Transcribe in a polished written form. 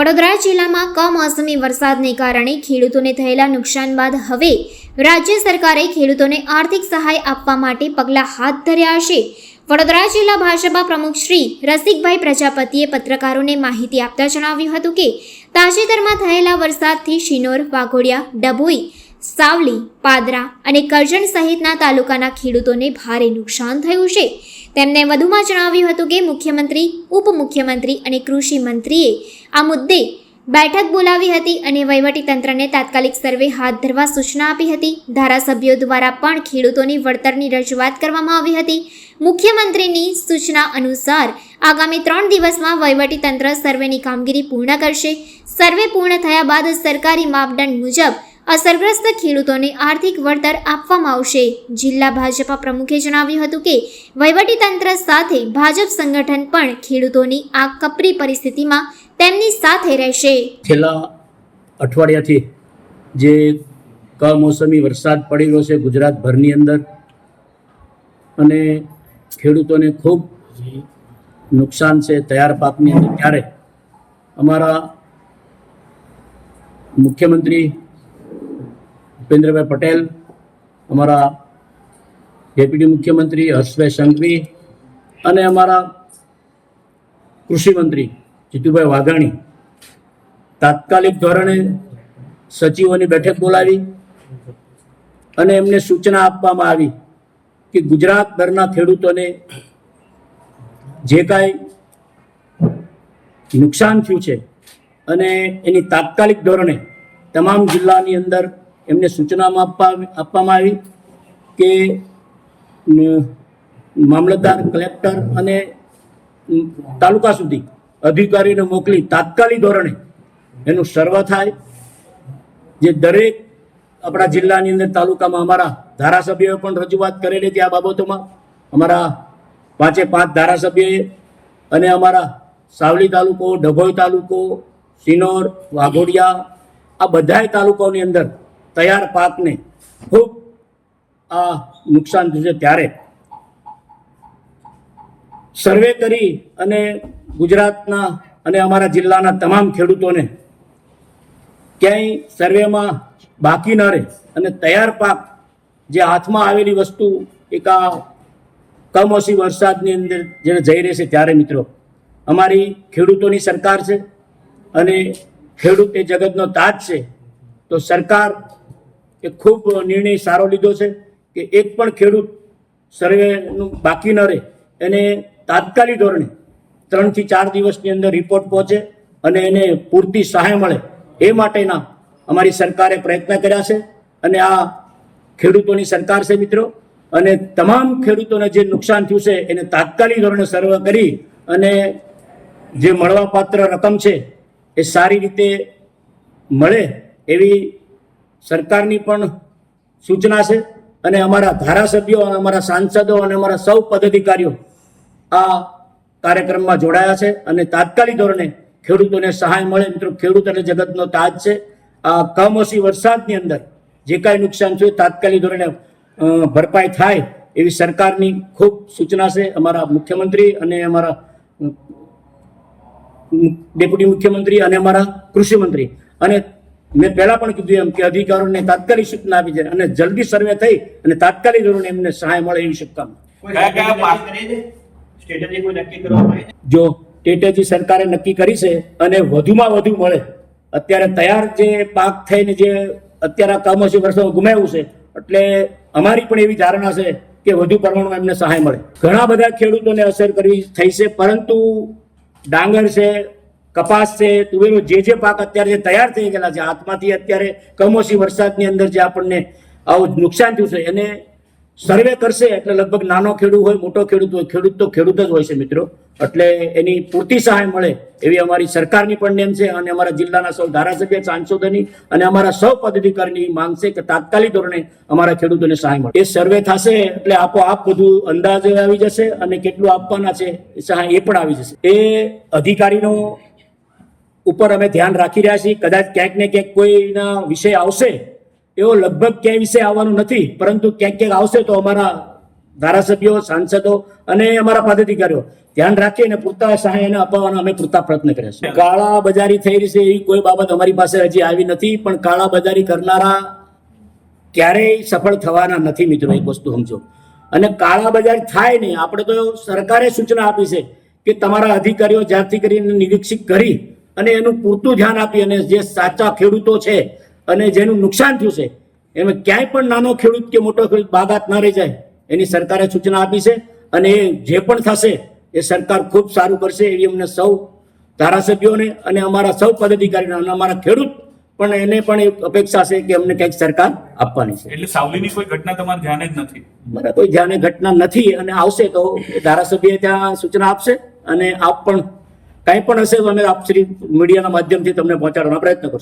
વડોદરા જિલ્લામાં કમોસમી વરસાદને કારણે ખેડૂતોને થયેલા નુકસાન બાદ હવે રાજ્ય સરકારે ખેડૂતોને આર્થિક સહાય આપવા માટે પગલાં હાથ ધર્યા છે. વડોદરા જિલ્લા ભાજપા પ્રમુખ શ્રી રસિકભાઈ પ્રજાપતિએ પત્રકારોને માહિતી આપતા જણાવ્યું હતું કે તાજેતરમાં થયેલા વરસાદથી શિનોર, વાઘોડિયા, ડભોઈ, સાવલી, પાદરા અને કરજણ સહિતના તાલુકાના ખેડૂતોને ભારે નુકસાન થયું છે. તેમણે વધુમાં જણાવ્યું હતું કે મુખ્યમંત્રી, ઉપમુખ્યમંત્રી અને કૃષિ મંત્રીએ આ મુદ્દે બેઠક બોલાવી હતી અને વહીવટીતંત્રને તાત્કાલિક સર્વે હાથ ધરવા સૂચના આપી હતી. ધારાસભ્યો દ્વારા પણ ખેડૂતોની વળતરની રજૂઆત કરવામાં આવી હતી. મુખ્યમંત્રીની સૂચના અનુસાર આગામી 3 દિવસમાં વહીવટીતંત્ર સર્વેની કામગીરી પૂર્ણ કરશે. સર્વે પૂર્ણ થયા બાદ સરકારી માપદંડ મુજબ અસરગ્રસ્ત ખેડૂતોને આર્થિક વળતર આપવામાં આવશે. જિલ્લા ભાજપા પ્રમુખે જણાવ્યું હતું કે વહીવટીતંત્ર સાથે ભાજપ સંગઠન પણ ખેડૂતોની આ કપરી પરિસ્થિતિમાં તેમની સાથે રહેશે. છેલ્લા અઠવાડિયાથી જે કમોસમી વરસાદ પડી રહ્યો છે ગુજરાતભરની અંદર અને ખેડૂતોને ખૂબ નુકસાન છે તૈયાર પાકની અંદર, ત્યારે અમારા મુખ્યમંત્રી ભૂપેન્દ્રભાઈ પટેલ, અમારા ડેપ્યુટી મુખ્યમંત્રી હર્ષભાઈ સંઘવી અને અમારા કૃષિ મંત્રી જીતુભાઈ વાઘાણી તાત્કાલિક ધોરણે સચિવોની બેઠક બોલાવી અને એમને સૂચના આપવામાં આવી કે ગુજરાતભરના ખેડૂતોને જે કાંઈ નુકસાન થયું છે અને એની તાત્કાલિક ધોરણે તમામ જિલ્લાની અંદર એમને સૂચનામાં આપવામાં આવી કે મામલતદાર, કલેક્ટર અને તાલુકા સુધી અધિકારીને મોકલી તાત્કાલિક ધોરણે એનું સર્વે થાય. જે દરેક આપણા જિલ્લાની અંદર તાલુકામાં અમારા ધારાસભ્યોએ પણ રજૂઆત કરેલી હતી આ બાબતોમાં. અમારા 5 ધારાસભ્યોએ અને અમારા સાવલી તાલુકો, ડભોઈ તાલુકો, શિનોર, વાઘોડિયા આ બધાય તાલુકાઓની અંદર તૈયાર પાકને ખૂબ આ નુકસાન થયું છે. ત્યારે સર્વે કરી અને ગુજરાતના અને અમારા જિલ્લાના તમામ ખેડૂતોને ક્યાંય સર્વેમાં બાકી ન રહે અને તૈયાર પાક જે હાથમાં આવેલી વસ્તુ એક આ કમોસમી વરસાદની અંદર જ્યારે જઈ રહેશે, ત્યારે મિત્રો અમારી ખેડૂતોની સરકાર છે અને ખેડૂત એ જગતનો તાજ છે. તો સરકાર એ ખૂબ નિર્ણય સારો લીધો છે કે એક પણ ખેડૂત સર્વેનું બાકી ન રહે, એને તાત્કાલિક ધોરણે 3 થી 4 દિવસની અંદર રિપોર્ટ પહોંચે અને એને પૂરતી સહાય મળે એ માટેના અમારી સરકારે પ્રયત્ન કર્યા છે. અને આ ખેડૂતોની સરકાર છે મિત્રો, અને તમામ ખેડૂતોને જે નુકસાન થયું છે એને તાત્કાલિક ધોરણે સર્વે કરી અને જે મળવાપાત્ર રકમ છે એ સારી રીતે મળે એવી સરકારની પણ સૂચના છે. અને અમારા ધારાસભ્યો અને અમારા સાંસદો અને અમારા સૌ પદાધિકારીઓ આ કાર્યક્રમમાં જોડાયા છે અને તાત્કાલિક ધોરણે ખેડૂતોને સહાય મળે. મિત્રો, ખેડૂત એટલે જગતનો તાજ છે. આ કમોસમી વરસાદની અંદર જે કાંઈ નુકસાન થયું તાત્કાલિક ધોરણે ભરપાઈ થાય એવી સરકારની ખૂબ સૂચના છે. અમારા મુખ્યમંત્રી અને અમારા ડેપ્યુટી મુખ્યમંત્રી અને અમારા કૃષિ મંત્રી, અને મેં પહેલા પણ કીધું એમ કે અધિકારીઓને તાત્કાલિક સૂચના આપી છે અને જલ્દી સર્વે થઈ અને તાત્કાલિક ધોરણે એમને સહાય મળે એવી શુભકામના. જો સ્ટ્રેટેજી સરકારે નક્કી કરી છે અને વધુમાં વધુ મળે, અત્યારે તૈયાર જે પાક થઈને જે અત્યારે કમોસમી વરસાદ ગુમાવ્યું છે, એટલે અમારી પણ એવી ધારણા છે કે વધુ પ્રમાણમાં એમને સહાય મળે. ઘણા બધા ખેડૂતોને અસર કરવી થઈ છે, પરંતુ ડાંગર છે, કપાસ છે, તુવેરો, જે પાક અત્યારે તૈયાર થઈ ગયેલા છે હાથમાંથી, અત્યારે કમોસમી વરસાદની અંદર જે આપણને આવું નુકસાન થયું છે એને સર્વે કરશે એટલે લગભગ નાનો ખેડૂત હોય, મોટો ખેડૂત હોય, ખેડૂત તો ખેડૂત જ હોય છે મિત્રો. એટલે એની પૂરતી સહાય મળે એવી અમારી સરકારની પણ નેમ છે અને અમારા જિલ્લાના સૌ ધારાસભ્ય, સાંસદોની અને અમારા સૌ પદાધિકારીની માંગ છે કે તાત્કાલિક ધોરણે અમારા ખેડૂતોને સહાય મળે. એ સર્વે થશે એટલે આપોઆપ બધું અંદાજ આવી જશે અને કેટલું આપવાના છે સહાય એ પણ આવી જશે. એ અધિકારીનો ઉપર અમે ધ્યાન રાખી રહ્યા છીએ. કદાચ ક્યાંક ને ક્યાંક કોઈના વિષય આવશે, એવો લગભગ ક્યાંય વિષય આવવાનું નથી, પરંતુ ક્યાંક આવશે તો અમારા ધારાસભ્યો, સાંસદો અને અમારા પદાધિકારીઓ ધ્યાન રાખી અને પૂરતા સહાય એને અપાવવાનો અમે પૂરતા પ્રયત્ન કર્યા છે. કાળા બજારી થઈ રહી છે એવી કોઈ બાબત અમારી પાસે હજી આવી નથી, પણ કાળા બજારી કરનારા ક્યારેય સફળ થવાના નથી મિત્રો, એક વસ્તુ સમજો. અને કાળા બજારી થાય નહીં. આપણે તો સરકારે સૂચના આપી છે કે તમારા અધિકારીઓ જ્યારથી કરીને નિરીક્ષિત કરી અને એનું પૂરતું ધ્યાન આપી અને જે સાચા ખેડૂતો છે અને જેનું નુકસાન થયું છે એમાં ક્યાંય પણ નાનો ખેડૂત કે મોટો ખેડૂત બાગાત ના રહી જાય એની સરકારે સૂચના આપી છે. અને એ જે પણ થશે એ સરકાર ખૂબ સારું કરશે એવી અમને સૌ ધારાસભ્યોને અને અમારા સૌ પદાધિકારીને અને અમારા ખેડૂત પણ એને પણ એક અપેક્ષા છે કે અમને કંઈક સરકાર આપવાની છે. એટલે સાવલીની કોઈ ઘટના તમારે ધ્યાને જ નથી? મારા કોઈ ધ્યાને ઘટના નથી, અને આવશે તો એ ધારાસભ્ય ત્યાં સૂચના આપશે અને આપ પણ કાંઈ પણ હશે તો અમે આપ શ્રી મીડિયાના માધ્યમથી તમને પહોંચાડવાનો પ્રયત્ન કરશું.